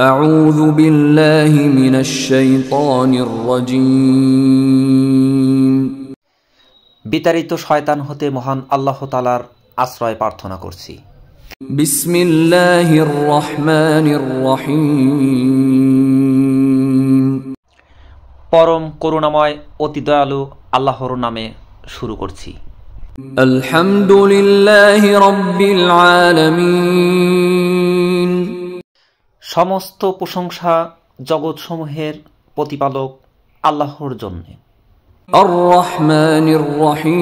أعوذ بالله من الشيطان الرجيم বিতাড়িত শয়তান হতে মহান আল্লাহ তাআলার আশ্রয় প্রার্থনা করছি। বিসমিল্লাহির রহমানির রহিম পরম করুণাময় অতি দয়ালু আল্লাহর নামে শুরু করছি। আলহামদুলিল্লাহি রাব্বিল আলামিন সমস্ত প্রশংসা জগৎসমূহের প্রতিপালক আল্লাহর জন্য। আর রহমানির রহিম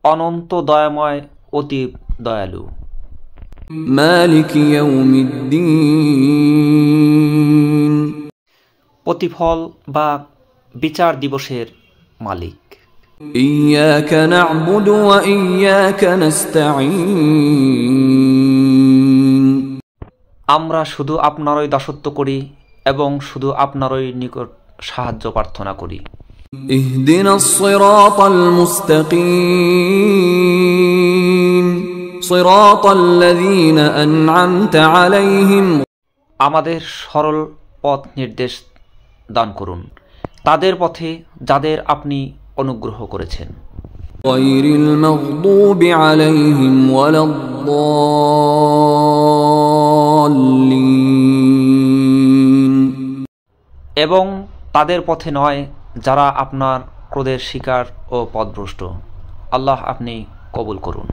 অনন্ত দয়াময় অতি দয়ালু। মালিক ইয়াউমিদ্দিন প্রতিফল বা বিচার দিবসের মালিক। ইয়াকা না'বুদু ওয়া ইয়াকা নাস্তাঈন আমরা শুধু আপনারই দাসত্ব করি এবং শুধু আপনারই নিকট সাহায্য প্রার্থনা করি। ইহদিনাস সিরাতাল মুস্তাকিম সিরাতাল্লাযীনা আন'আমতা আলাইহিম আমাদের সরল পথ নির্দেশ দান করুন তাদের পথে যাদের আপনি অনুগ্রহ করেছেন। গায়রিল মাগদুবি আলাইহিম ওয়ালাদ-দাল্লিন এবং তাদের পথে নয় যারা আপনার ক্রোধের শিকার ও পথভ্রষ্ট। আল্লাহ আপনি কবুল করুন।